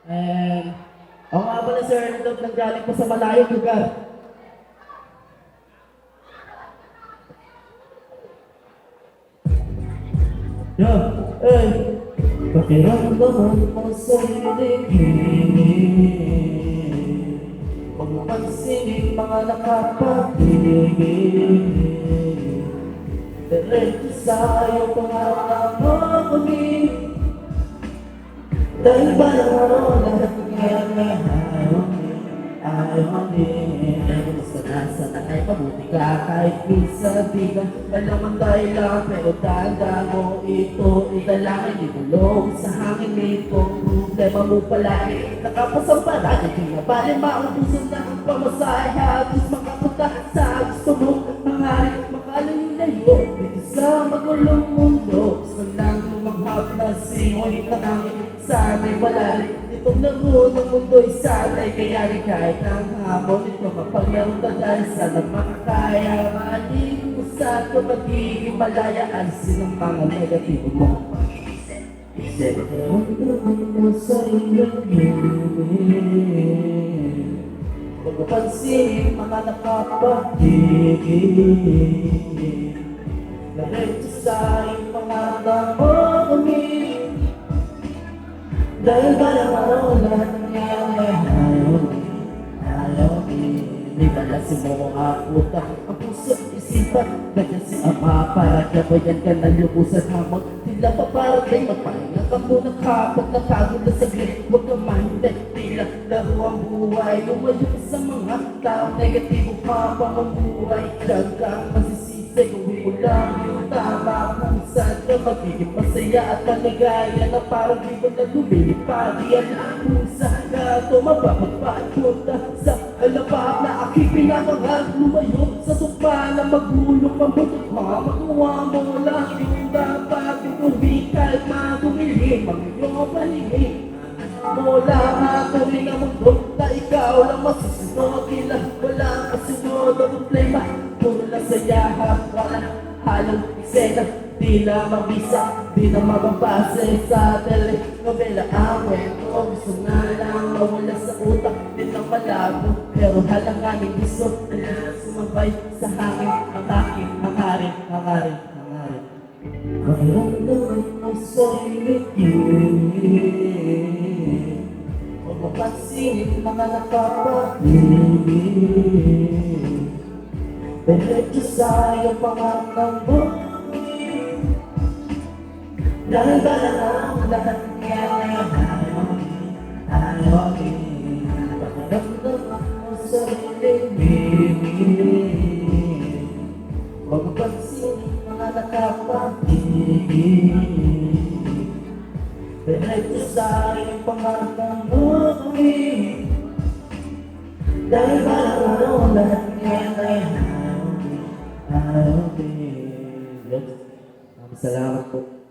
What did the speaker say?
And ako nga pala Sir Ernest, nanggaling po sa malayong lugar. Yo, ay, pakiramdaman mo sa hiligin. Huwag mo pansinin mga nakapatigil. Diretso sa'yo pangarap na magiging. Dahil ba naman lahat ng ayaw din. Basta nasa na ay mabuti ka kahit minsan di ka alam ang dahilan. Pero tanda mo ito, idalangin di bulong sa hangin nito. Problema mo palagi, nakapasang paragi. Di na bali mautusan na ang pamasahe. Halos makapunta sa gusto mo. Hangarin, makalayo-layo dito sa magulong mundo. Gusto lang lumaghap na singoy na hangin. Sana'y wala rin itong laro ng mundo'y sana'y kaya rin kahit ang hamon ito mapaglaro ka dahil sana makakaya. Maaling mo sa ito magiging malaya. Alisin ang mga negatibo mo. Isip ang naman mo sa iyong hingin. Huwag mo pansinin mga nakapatigil. Diretso sa iyong mga damangin. Dahil ba naman lahat nangyari ayaw din. Nilalasin mo ang utak, ang puso, isipan. Ganyan si Ama para gabayan ka na lubusan hamon. Tila pa para kayo magpahinga ka muna kapag napagod na saglit. Huwag ka mahinday, tila laro ang buhay. Lumayo ka sa mga tao, negatibo pa pa ang buhay. Dagang masisisi, gawin mo lang yung tama. Kung saan ka magiging masaya at maligaya na parang di mo na lumilipad. Yan kung saan ka tumabapagpapunta sa alapaap na aking pinamangal. Lumayo sa sopa na magulong mabutot. Magawa mo lang yung dapat. Kung di kalma, tumili, mag-iyong paligid. Mula ako rin ang mundo na ikaw lang masusunod. Tila walang kasunod o problema. Puro lang sayahan, walang halong eksena. Tila mabisa, di na mababasa sa telenovela. Ang kwento, gusto nga lang mawala sa utak. Di na malabo, pero halanganin gusto na sumabay sa hangin. Ang aking hangarin, hangarin, hangarin. Pakiramdaman mo sa hiligin. Huwag mo pansinin mga nakapatigil. Diretso sa iyong pangarap mo. Dahil ba naman lahat ngayon ayaw din. Pakiramdaman mo sa hiligin. Huwag mo pansinin mga nakapatigil. Diretso sa iyong pangarap mo. Dahil ba naman lahat ngayon ayaw din. Salamat po.